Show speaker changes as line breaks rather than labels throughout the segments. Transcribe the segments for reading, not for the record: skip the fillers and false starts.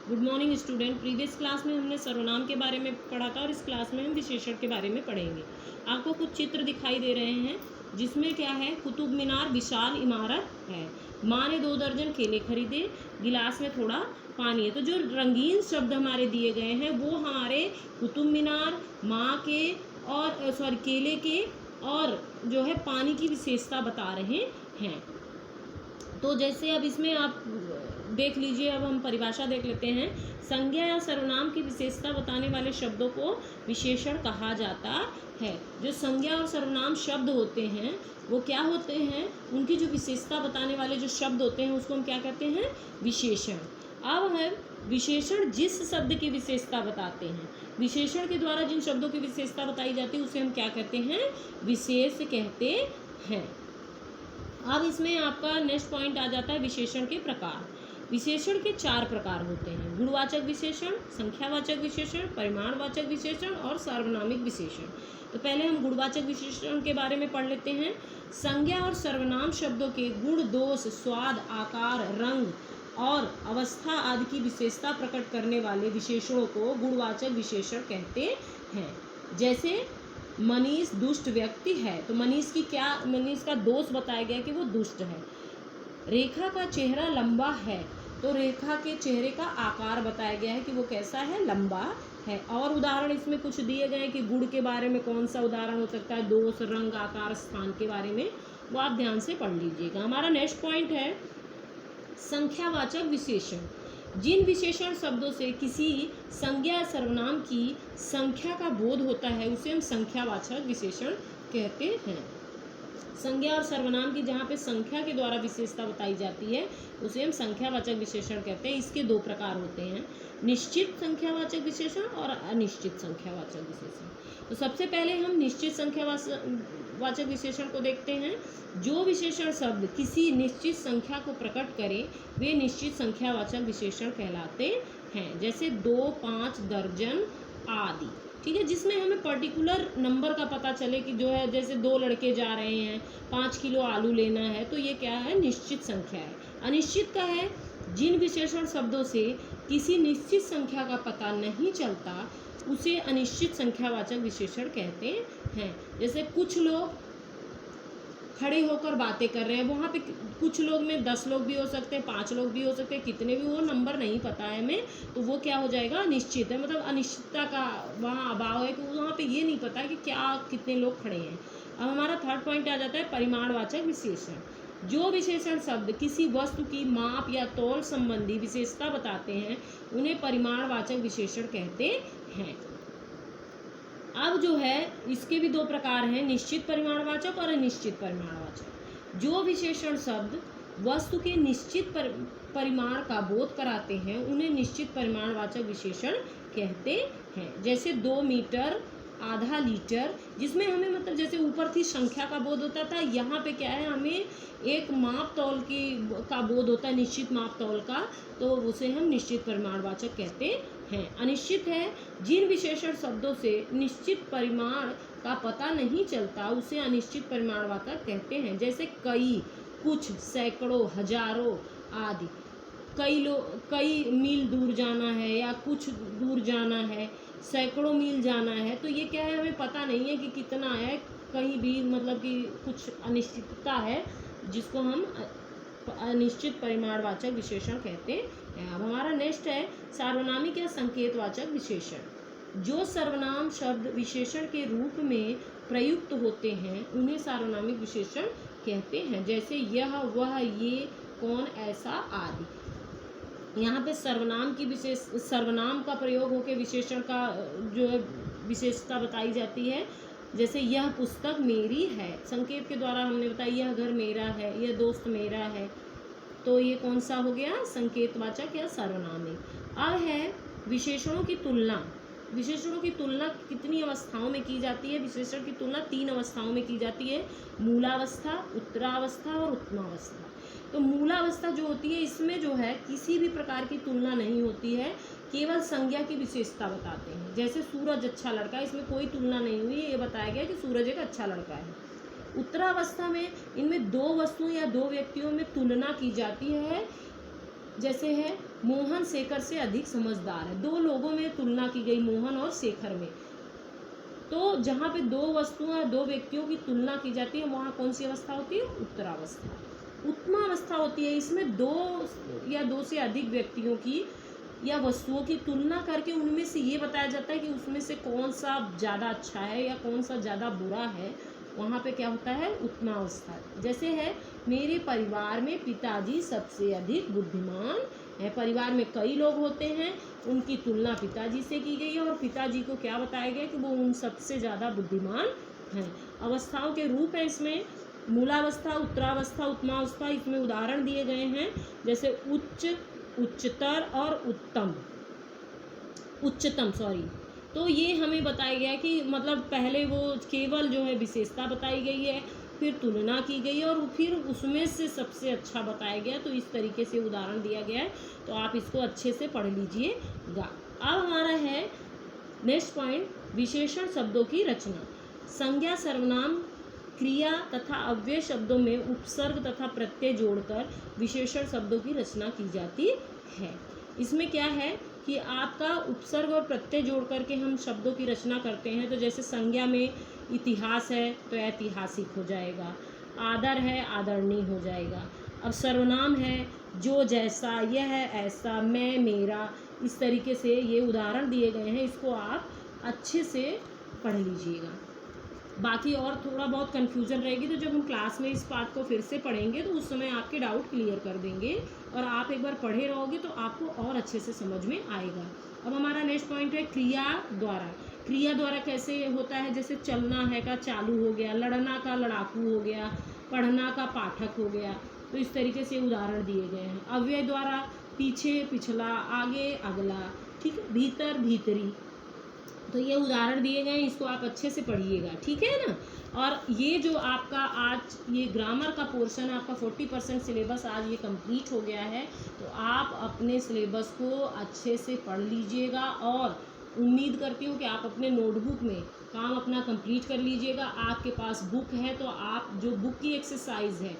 Good morning student. Previous class में हमने सर्वनाम के बारे में पढ़ा था और इस क्लास में हम विशेषण के बारे में पढ़ेंगे। आपको कुछ चित्र दिखाई दे रहे हैं जिसमें क्या है, कुतुब मीनार विशाल इमारत है, माँ ने 2 दर्जन केले खरीदे, गिलास में थोड़ा पानी है। तो जो रंगीन शब्द हमारे दिए गए हैं वो हमारे कुतुब मीनार, माँ के और केले के और जो है पानी की विशेषता बता रहे हैं। तो जैसे अब इसमें आप देख लीजिए, अब हम परिभाषा देख लेते हैं। संज्ञा या सर्वनाम की विशेषता बताने वाले शब्दों को विशेषण कहा जाता है। जो संज्ञा और सर्वनाम शब्द होते हैं वो क्या होते हैं, उनकी जो विशेषता बताने वाले जो शब्द होते हैं उसको हम क्या कहते हैं, विशेषण। अब है विशेषण जिस शब्द की विशेषता बताते हैं, विशेषण के द्वारा जिन शब्दों की विशेषता बताई जाती है उसे हम क्या कहते हैं, विशेष कहते हैं। अब इसमें आपका नेक्स्ट पॉइंट आ जाता है विशेषण के प्रकार। विशेषण के 4 प्रकार होते हैं: गुणवाचक विशेषण, संख्यावाचक विशेषण, परिमाणवाचक विशेषण और सार्वनामिक विशेषण। तो पहले हम गुणवाचक विशेषण के बारे में पढ़ लेते हैं। संज्ञा और सर्वनाम शब्दों के गुण, दोष, स्वाद, आकार, रंग और अवस्था आदि की विशेषता प्रकट करने वाले विशेषणों को गुणवाचक विशेषण कहते हैं। जैसे मनीष दुष्ट व्यक्ति है, तो मनीष का दोष बताया गया कि वो दुष्ट है। रेखा का चेहरा लंबा है, तो रेखा के चेहरे का आकार बताया गया है कि वो कैसा है, लंबा है। और उदाहरण इसमें कुछ दिए गए हैं कि गुण के बारे में कौन सा उदाहरण हो सकता है, दोष, रंग, आकार, स्थान के बारे में, वो आप ध्यान से पढ़ लीजिएगा। हमारा नेक्स्ट पॉइंट है संख्यावाचक विशेषण। जिन विशेषण शब्दों से किसी संज्ञा सर्वनाम की संख्या का बोध होता है उसे हम संख्यावाचक विशेषण कहते हैं। संज्ञा और सर्वनाम की जहाँ पे संख्या के द्वारा विशेषता बताई जाती है उसे हम संख्यावाचक विशेषण कहते हैं। इसके 2 प्रकार होते हैं, निश्चित संख्यावाचक विशेषण और अनिश्चित संख्यावाचक विशेषण। तो सबसे पहले हम निश्चित संख्यावाचक विशेषण को देखते हैं। जो विशेषण शब्द किसी निश्चित संख्या को प्रकट करे वे निश्चित संख्यावाचक विशेषण कहलाते हैं। जैसे 2, 5, दर्जन आदि, ठीक है, जिसमें हमें पर्टिकुलर नंबर का पता चले कि जो है, जैसे 2 लड़के जा रहे हैं, 5 किलो आलू लेना है, तो ये क्या है, निश्चित संख्या है। अनिश्चित का है जिन विशेषण शब्दों से किसी निश्चित संख्या का पता नहीं चलता उसे अनिश्चित संख्यावाचक विशेषण कहते हैं। जैसे कुछ लोग खड़े होकर बातें कर रहे हैं, वहाँ पे कुछ लोग में 10 लोग भी हो सकते हैं, 5 लोग भी हो सकते हैं, कितने भी, वो नंबर नहीं पता है हमें, तो वो क्या हो जाएगा, अनिश्चित है। मतलब अनिश्चितता का वहाँ अभाव है कि वहाँ पे ये नहीं पता है कि क्या कितने लोग खड़े हैं। अब हमारा थर्ड पॉइंट आ जाता है परिमाणवाचक विशेषण। जो विशेषण शब्द किसी वस्तु की माप या तौल संबंधी विशेषता बताते हैं उन्हें परिमाणवाचक विशेषण कहते हैं। अब जो है इसके भी 2 प्रकार हैं, निश्चित परिमाणवाचक और अनिश्चित परिमाणवाचक। जो विशेषण शब्द वस्तु के निश्चित परिमाण का बोध कराते हैं उन्हें निश्चित परिमाणवाचक विशेषण कहते हैं। जैसे 2 मीटर, आधा लीटर, जिसमें हमें मतलब जैसे ऊपर थी संख्या का बोध होता था, यहाँ पे क्या है, हमें एक माप तौल का बोध होता है, निश्चित माप तौल का, तो उसे हम निश्चित परिमाणवाचक कहते हैं। अनिश्चित है जिन विशेषण शब्दों से निश्चित परिमाण का पता नहीं चलता उसे अनिश्चित परिमाणवाचक कहते हैं। जैसे कई, कुछ, सैकड़ों, हजारों आदि। कई मील दूर जाना है या कुछ दूर जाना है, सैकड़ों मील जाना है, तो ये क्या है, हमें पता नहीं है कि कितना है, कहीं भी मतलब कि कुछ अनिश्चितता है जिसको हम अनिश्चित परिमाणवाचक विशेषण कहते हैं। अब हमारा नेक्स्ट है सार्वनामिक या संकेतवाचक विशेषण। जो सर्वनाम शब्द विशेषण के रूप में प्रयुक्त होते हैं उन्हें सार्वनामिक विशेषण कहते हैं। जैसे यह, वह, ये, कौन, ऐसा आदि। यहाँ पे सर्वनाम का प्रयोग होकर विशेषण का जो है विशेषता बताई जाती है। जैसे यह पुस्तक मेरी है, संकेत के द्वारा हमने बताया, यह घर मेरा है, यह दोस्त मेरा है, तो ये कौन सा हो गया, संकेतवाचक या सार्वनामिक। अब है विशेषणों की तुलना। विशेषणों की तुलना कितनी अवस्थाओं में की जाती है, विशेषण की तुलना 3 अवस्थाओं में की जाती है, मूलावस्था, उत्तरावस्था और उत्तमावस्था। तो मूलावस्था जो होती है इसमें जो है किसी भी प्रकार की तुलना नहीं होती है, केवल संज्ञा की विशेषता बताते हैं। जैसे सूरज अच्छा लड़का है, इसमें कोई तुलना नहीं हुई, ये बताया गया कि सूरज एक अच्छा लड़का है। उत्तरावस्था में इनमें 2 वस्तुओं या 2 व्यक्तियों में तुलना की जाती है जैसे है मोहन शेखर से अधिक समझदार है। दो लोगों में तुलना की गई, मोहन और शेखर में। तो जहाँ पे दो वस्तुएं, दो व्यक्तियों की तुलना की जाती है, वहाँ कौन सी अवस्था होती है? उत्तरावस्था। उत्तमावस्था होती है, इसमें दो या दो से अधिक व्यक्तियों की या वस्तुओं की तुलना करके उनमें से ये बताया जाता है कि उसमें से कौन सा ज़्यादा अच्छा है या कौन सा ज़्यादा बुरा है। वहाँ पे क्या होता है? उत्तमावस्था। जैसे है मेरे परिवार में पिताजी सबसे अधिक बुद्धिमान है। परिवार में कई लोग होते हैं, उनकी तुलना पिताजी से की गई है और पिताजी को क्या बताया गया कि वो उन सबसे ज़्यादा बुद्धिमान हैं। अवस्थाओं के रूप हैं इसमें मूलावस्था, उत्तरावस्था, उत्तमावस्था। इसमें उदाहरण दिए गए हैं जैसे उच्च, उच्चतर और उच्चतम तो ये हमें बताया गया कि मतलब पहले वो केवल जो है विशेषता बताई गई है, फिर तुलना की गई है और फिर उसमें से सबसे अच्छा बताया गया। तो इस तरीके से उदाहरण दिया गया है, तो आप इसको अच्छे से पढ़ लीजिएगा। अब हमारा है नेक्स्ट पॉइंट, विशेषण शब्दों की रचना। संज्ञा, सर्वनाम, क्रिया तथा अव्यय शब्दों में उपसर्ग तथा प्रत्यय जोड़कर विशेषण शब्दों की रचना की जाती है। इसमें क्या है कि आपका उपसर्ग और प्रत्यय जोड़ करके हम शब्दों की रचना करते हैं। तो जैसे संज्ञा में इतिहास है तो ऐतिहासिक हो जाएगा, आदर है आदरणीय हो जाएगा। अब सर्वनाम है जो, जैसा, यह, ऐसा, मैं, मेरा। इस तरीके से ये उदाहरण दिए गए हैं, इसको आप अच्छे से पढ़ लीजिएगा। बाकी और थोड़ा बहुत कन्फ्यूजन रहेगी तो जब हम क्लास में इस पार्ट को फिर से पढ़ेंगे तो उस समय आपके डाउट क्लियर कर देंगे और आप एक बार पढ़े रहोगे तो आपको और अच्छे से समझ में आएगा। अब हमारा नेक्स्ट पॉइंट है क्रिया द्वारा। क्रिया द्वारा कैसे होता है? जैसे चलना है का चालू हो गया, लड़ना का लड़ाकू हो गया, पढ़ना का पाठक हो गया। तो इस तरीके से उदाहरण दिए गए हैं। अव्यय द्वारा पीछे, पिछला, आगे, अगला, ठीक है, भीतर, भीतरी। तो ये उदाहरण दिए गए हैं, इसको आप अच्छे से पढ़िएगा, ठीक है ना। और ये जो आपका आज ये ग्रामर का पोर्शन आपका 40% सिलेबस आज ये कंप्लीट हो गया है। तो आप अपने सिलेबस को अच्छे से पढ़ लीजिएगा और उम्मीद करती हूँ कि आप अपने नोटबुक में काम अपना कंप्लीट कर लीजिएगा। आपके पास बुक है तो आप जो बुक की एक्सरसाइज है,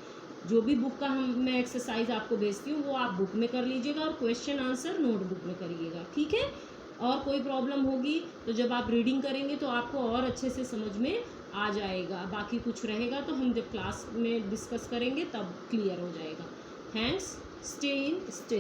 जो भी बुक का मैं एक्सरसाइज आपको भेजती हूँ वो आप बुक में कर लीजिएगा और क्वेश्चन आंसर नोटबुक में करिएगा, ठीक है। और कोई प्रॉब्लम होगी तो जब आप रीडिंग करेंगे तो आपको और अच्छे से समझ में आ जाएगा। बाकी कुछ रहेगा तो हम जब क्लास में डिस्कस करेंगे तब क्लियर हो जाएगा। Thanks, stay in, stay